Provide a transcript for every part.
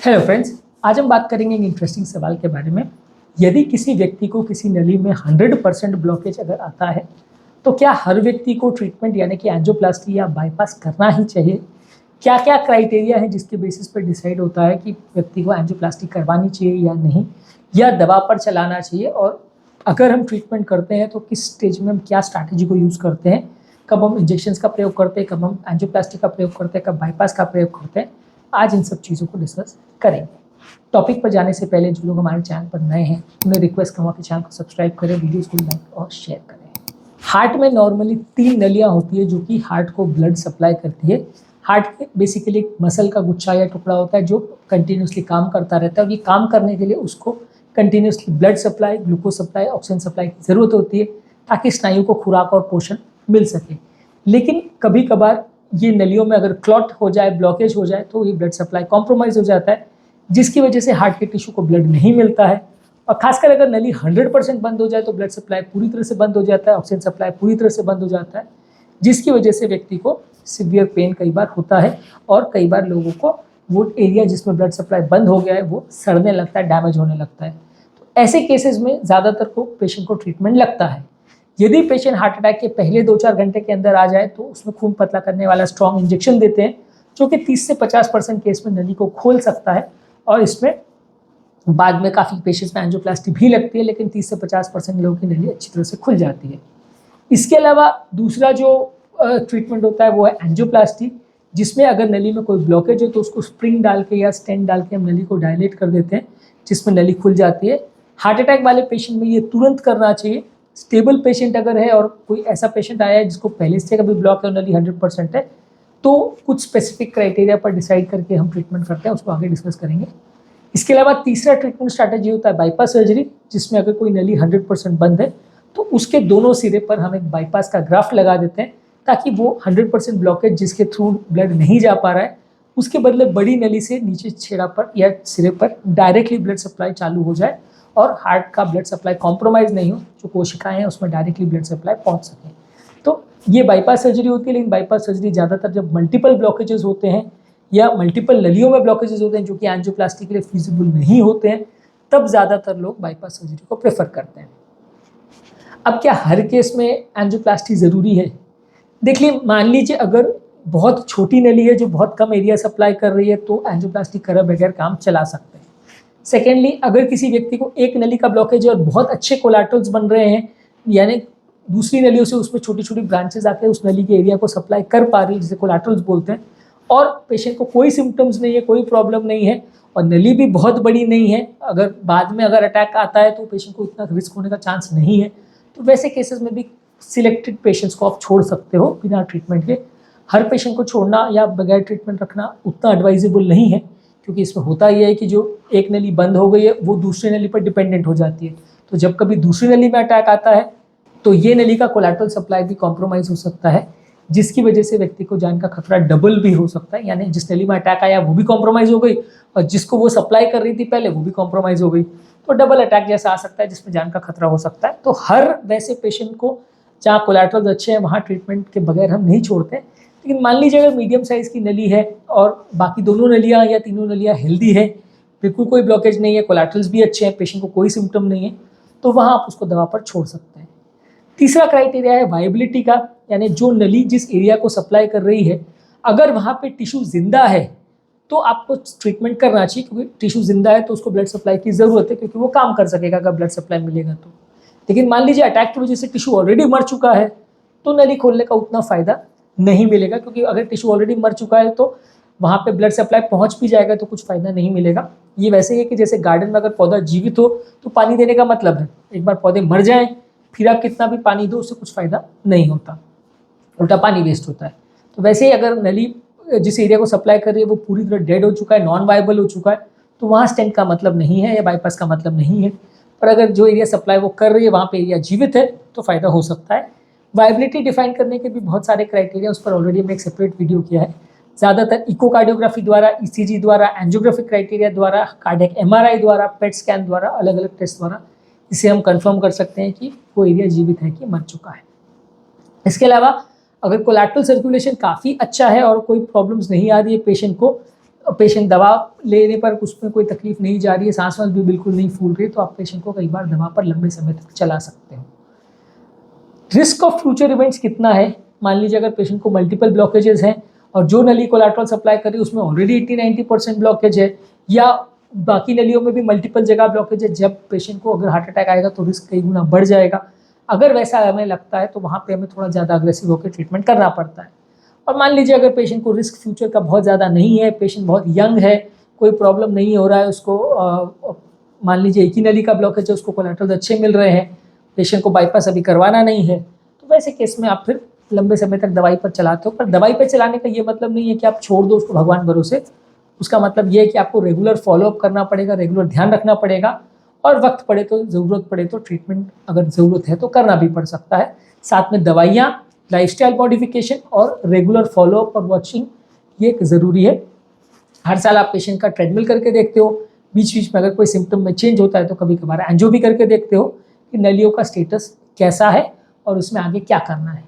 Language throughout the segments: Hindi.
हेलो फ्रेंड्स, आज हम बात करेंगे एक इंटरेस्टिंग सवाल के बारे में। यदि किसी व्यक्ति को किसी नली में 100% ब्लॉकेज अगर आता है तो क्या हर व्यक्ति को ट्रीटमेंट यानी कि एंजियोप्लास्टी या बाईपास करना ही चाहिए? क्या क्या क्राइटेरिया है जिसके बेसिस पर डिसाइड होता है कि व्यक्ति को एंजियोप्लास्टी करवानी चाहिए या नहीं, या दवा पर चलाना चाहिए? और अगर हम ट्रीटमेंट करते हैं तो किस स्टेज में हम क्या स्ट्रैटेजी को यूज़ करते हैं, कब हम इंजेक्शंस का प्रयोग करते हैं, कब हम एंजियोप्लास्टी का प्रयोग करते हैं, कब बाईपास का प्रयोग करते हैं, आज इन सब चीज़ों को डिस्कस करेंगे। टॉपिक पर जाने से पहले जो लोग हमारे चैनल पर नए हैं उन्हें रिक्वेस्ट करूँगा कि चैनल को सब्सक्राइब करें, वीडियोस को लाइक और शेयर करें। हार्ट में नॉर्मली 3 नलियाँ होती है जो कि हार्ट को ब्लड सप्लाई करती है। हार्ट बेसिकली एक मसल का गुच्छा या टुकड़ा होता है जो कंटिन्यूसली काम करता रहता है, और ये काम करने के लिए उसको continuously blood supply, glucose supply, oxygen supply की ज़रूरत होती है ताकि स्नायु को खुराक और पोषण मिल सके। लेकिन कभी कभार ये नलियों में अगर क्लॉट हो जाए, ब्लॉकेज हो जाए, तो ये ब्लड सप्लाई कॉम्प्रोमाइज़ हो जाता है, जिसकी वजह से हार्ट के टिश्यू को ब्लड नहीं मिलता है। और खासकर अगर नली 100% बंद हो जाए तो ब्लड सप्लाई पूरी तरह से बंद हो जाता है, ऑक्सीजन सप्लाई पूरी तरह से बंद हो जाता है, जिसकी वजह से व्यक्ति को सीवियर पेन कई बार होता है, और कई बार लोगों को वो एरिया जिसमें ब्लड सप्लाई बंद हो गया है वो सड़ने लगता है, डैमेज होने लगता है। तो ऐसे केसेस में ज़्यादातर को पेशेंट को ट्रीटमेंट लगता है। यदि पेशेंट हार्ट अटैक के पहले 2-4 घंटे के अंदर आ जाए तो उसमें खून पतला करने वाला स्ट्रॉन्ग इंजेक्शन देते हैं, जो कि 30 से 50% केस में नली को खोल सकता है, और इसमें बाद में काफ़ी पेशेंट्स में एंजियोप्लास्टी भी लगती है, लेकिन 30 से 50% लोगों की नली अच्छी तरह से खुल जाती है। इसके अलावा दूसरा जो ट्रीटमेंट होता है वो है एंजियोप्लास्टी, जिसमें अगर नली में कोई ब्लॉकेज है तो उसको स्प्रिंग डाल के या स्टेंट डाल के हम नली को डायलेट कर देते हैं, जिसमें नली खुल जाती है। हार्ट अटैक वाले पेशेंट में ये तुरंत करना चाहिए। स्टेबल पेशेंट अगर है और कोई ऐसा पेशेंट आया है जिसको पहले से कभी ब्लॉक है और नली 100% है, तो कुछ स्पेसिफिक क्राइटेरिया पर डिसाइड करके हम ट्रीटमेंट करते हैं, उसको आगे डिस्कस करेंगे। इसके अलावा तीसरा ट्रीटमेंट स्ट्रैटेजी होता है बाईपास सर्जरी, जिसमें अगर कोई नली 100% बंद है तो उसके दोनों सिरे पर हम एक बाईपास का ग्राफ्ट लगा देते हैं, ताकि वो 100% ब्लॉकेज जिसके थ्रू ब्लड नहीं जा पा रहा है, उसके बदले बड़ी नली से नीचे छेड़ा पर या सिरे पर डायरेक्टली ब्लड सप्लाई चालू हो जाए और हार्ट का ब्लड सप्लाई कॉम्प्रोमाइज़ नहीं हो, जो कोशिकाएं हैं उसमें डायरेक्टली ब्लड सप्लाई पहुंच सके। तो ये बाईपास सर्जरी होती है, लेकिन बाईपास सर्जरी ज़्यादातर जब मल्टीपल ब्लॉकेजेस होते हैं या मल्टीपल नलियों में ब्लॉकेजेस होते हैं जो कि एंजियोप्लास्टी के लिए फिजिबल नहीं होते हैं, तब ज़्यादातर लोग बाईपास सर्जरी को प्रेफर करते हैं। अब क्या हर केस में एंजियोप्लास्टी ज़रूरी है? देखिए, मान लीजिए अगर बहुत छोटी नली है जो बहुत कम एरिया सप्लाई कर रही है तो एंजियोप्लास्टी करे बगैर काम चला सकते हैं। सेकेंडली, अगर किसी व्यक्ति को एक नली का ब्लॉकेज है और बहुत अच्छे कोलैटरल्स बन रहे हैं, यानी दूसरी नलियों से उसमें छोटी छोटी ब्रांचेस आके उस नली के एरिया को सप्लाई कर पा रही है, जिसे कोलैटरल्स बोलते हैं, और पेशेंट को कोई सिम्टम्स नहीं है, कोई प्रॉब्लम नहीं है, और नली भी बहुत बड़ी नहीं है, अगर बाद में अगर अटैक आता है तो पेशेंट को इतना रिस्क होने का चांस नहीं है, तो वैसे केसेस में भी सिलेक्टेड पेशेंट्स को आप छोड़ सकते हो बिना ट्रीटमेंट के। हर पेशेंट को छोड़ना या बगैर ट्रीटमेंट रखना उतना एडवाइजेबल नहीं है, क्योंकि इसमें होता यह है कि जो एक नली बंद हो गई है वो दूसरी नली पर डिपेंडेंट हो जाती है। तो जब कभी दूसरी नली में अटैक आता है तो ये नली का कोलैटरल सप्लाई भी कॉम्प्रोमाइज़ हो सकता है, जिसकी वजह से व्यक्ति को जान का खतरा डबल भी हो सकता है। यानी जिस नली में अटैक आया वो भी कॉम्प्रोमाइज़ हो गई, और जिसको वो सप्लाई कर रही थी पहले वो भी कॉम्प्रोमाइज़ हो गई, तो डबल अटैक जैसा आ सकता है, जिसमें जान का खतरा हो सकता है। तो हर वैसे पेशेंट को जहाँ कोलैटरल्स अच्छे हैं वहाँ ट्रीटमेंट के बगैर हम नहीं छोड़ते। लेकिन मान लीजिए अगर मीडियम साइज़ की नली है और बाकी दोनों नलियाँ या तीनों नलियाँ हेल्दी है, बिल्कुल कोई ब्लॉकेज नहीं है, कोलैटरल्स भी अच्छे हैं, पेशेंट को कोई सिम्टम नहीं है, तो वहाँ आप उसको दवा पर छोड़ सकते हैं। तीसरा क्राइटेरिया है वायबिलिटी का, यानी जो नली जिस एरिया को सप्लाई कर रही है, अगर वहाँ पे टिश्यू जिंदा है तो आपको ट्रीटमेंट करना चाहिए, क्योंकि टिश्यू जिंदा है तो उसको ब्लड सप्लाई की ज़रूरत है, क्योंकि वो काम कर सकेगा अगर ब्लड सप्लाई मिलेगा तो। लेकिन मान लीजिए अटैक की वजह से टिश्यू ऑलरेडी मर चुका है तो नली खोलने का उतना फ़ायदा नहीं मिलेगा, क्योंकि अगर टिश्यू ऑलरेडी मर चुका है तो वहाँ पे ब्लड सप्लाई पहुँच भी जाएगा तो कुछ फ़ायदा नहीं मिलेगा। ये वैसे ही है कि जैसे गार्डन में अगर पौधा जीवित हो तो पानी देने का मतलब है, एक बार पौधे मर जाएं फिर आप कितना भी पानी दो उससे कुछ फ़ायदा नहीं होता, उल्टा पानी वेस्ट होता है। तो वैसे ही अगर नली जिस एरिया को सप्लाई कर रही है वो पूरी तरह डेड हो चुका है, नॉन वायबल हो चुका है, तो वहाँ स्टेंट का मतलब नहीं है या बाईपास का मतलब नहीं है। पर अगर जो एरिया सप्लाई वो कर रही है वहाँ पे एरिया जीवित है तो फ़ायदा हो सकता है। वायबिलिटी डिफाइन करने के भी बहुत सारे क्राइटेरिया, उस पर ऑलरेडी हमने एक सेपरेट वीडियो किया है। ज़्यादातर इकोकार्डियोग्राफी द्वारा, ईसीजी द्वारा, एंजियोग्राफिक क्राइटेरिया द्वारा, कार्डियक एमआरआई द्वारा, पेट स्कैन द्वारा, अलग अलग टेस्ट द्वारा इसे हम कंफर्म कर सकते हैं कि वो एरिया जीवित है कि मर चुका है। इसके अलावा अगर कोलैटरल सर्कुलेशन काफ़ी अच्छा है और कोई प्रॉब्लम्स नहीं आ रही है पेशेंट को, पेशेंट दवा लेने पर उसमें कोई तकलीफ नहीं जा रही है, सांस वास भी बिल्कुल नहीं फूल रही, तो आप पेशेंट को कई बार दवा पर लंबे समय तक चला सकते हो। रिस्क ऑफ फ्यूचर इवेंट्स कितना है? मान लीजिए अगर पेशेंट को मल्टीपल ब्लॉकेजेस हैं और जो नली कोलैटरल सप्लाई कर रही है उसमें ऑलरेडी 80-90% ब्लॉकेज है, या बाकी नलियों में भी मल्टीपल जगह ब्लॉकेज है, जब पेशेंट को अगर हार्ट अटैक आएगा तो रिस्क कई गुना बढ़ जाएगा। अगर वैसा हमें लगता है तो वहाँ पे हमें थोड़ा ज़्यादा अग्रेसिव होकर ट्रीटमेंट करना पड़ता है। और मान लीजिए अगर पेशेंट को रिस्क फ्यूचर का बहुत ज़्यादा नहीं है, पेशेंट बहुत यंग है, कोई प्रॉब्लम नहीं हो रहा है उसको, मान लीजिए एक ही नली का ब्लॉकेज है, उसको कोलैटरल अच्छे मिल रहे हैं, पेशेंट को बाईपास अभी करवाना नहीं है, तो वैसे केस में आप फिर लंबे समय तक दवाई पर चलाते हो। पर दवाई पर चलाने का ये मतलब नहीं है कि आप छोड़ दो उसको भगवान भरोसे। उसका मतलब ये है कि आपको रेगुलर फॉलोअप करना पड़ेगा, रेगुलर ध्यान रखना पड़ेगा, और वक्त पड़े तो ज़रूरत पड़े तो ट्रीटमेंट अगर ज़रूरत है तो करना भी पड़ सकता है। साथ में दवाइयाँ, लाइफस्टाइल मॉडिफिकेशन और रेगुलर फॉलोअप और वॉचिंग ये ज़रूरी है। हर साल आप पेशेंट का ट्रेडमिल करके देखते हो, बीच बीच में अगर कोई सिम्टम में चेंज होता है तो कभी कभार एंजियो भी करके देखते हो कि नलियों का स्टेटस कैसा है और उसमें आगे क्या करना है।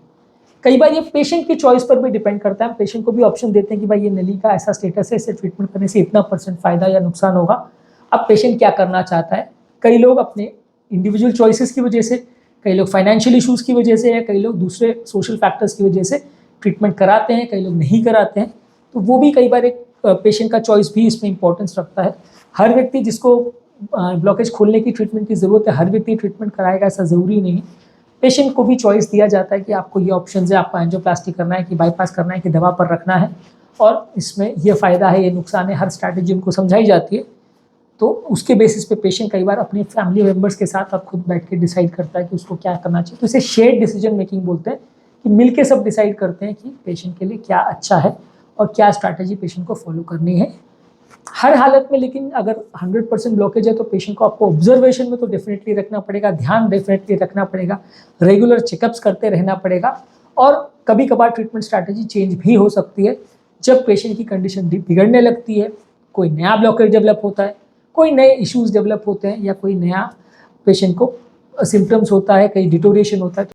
कई बार ये पेशेंट की चॉइस पर भी डिपेंड करता है, पेशेंट को भी ऑप्शन देते हैं कि भाई ये नली का ऐसा स्टेटस है, इसे ट्रीटमेंट करने से इतना % फ़ायदा या नुकसान होगा। अब पेशेंट क्या करना चाहता है, कई लोग अपने इंडिविजुअल चॉइसेस की वजह से, कई लोग फाइनेंशियल इशूज़ की वजह से, या कई लोग दूसरे सोशल फैक्टर्स की वजह से ट्रीटमेंट कराते हैं, कई लोग नहीं कराते हैं। तो वो भी कई बार एक पेशेंट का चॉइस भी इसमें इंपॉर्टेंस रखता है। हर व्यक्ति जिसको ब्लॉकेज खोलने की ट्रीटमेंट की ज़रूरत है, हर व्यक्ति ट्रीटमेंट कराएगा ऐसा ज़रूरी नहीं है। पेशेंट को भी चॉइस दिया जाता है कि आपको ये ऑप्शन है, आपको एंजियोप्लास्टी करना है कि बाईपास करना है कि दवा पर रखना है, और इसमें ये फ़ायदा है, ये नुकसान है, हर स्ट्रैटेजी उनको समझाई जाती है। तो उसके बेसिस पे पेशेंट कई बार अपने फैमिली मेम्बर्स के साथ अब खुद बैठ के डिसाइड करता है कि उसको क्या करना चाहिए। तो इसे शेयर्ड डिसीजन मेकिंग बोलते हैं, कि मिलके सब डिसाइड करते हैं कि पेशेंट के लिए क्या अच्छा है और क्या स्ट्रैटेजी पेशेंट को फॉलो करनी है हर हालत में। लेकिन अगर 100% ब्लॉकेज है तो पेशेंट को आपको ऑब्जर्वेशन में तो डेफिनेटली रखना पड़ेगा, ध्यान डेफिनेटली रखना पड़ेगा, रेगुलर चेकअप्स करते रहना पड़ेगा, और कभी कभार ट्रीटमेंट स्ट्रैटेजी चेंज भी हो सकती है जब पेशेंट की कंडीशन बिगड़ने लगती है, कोई नया ब्लॉकेज डेवलप होता है, कोई नए इश्यूज़ डेवलप होते हैं, या कोई नया पेशेंट को सिम्टम्स होता है, कहीं डिटोरिएशन होता है।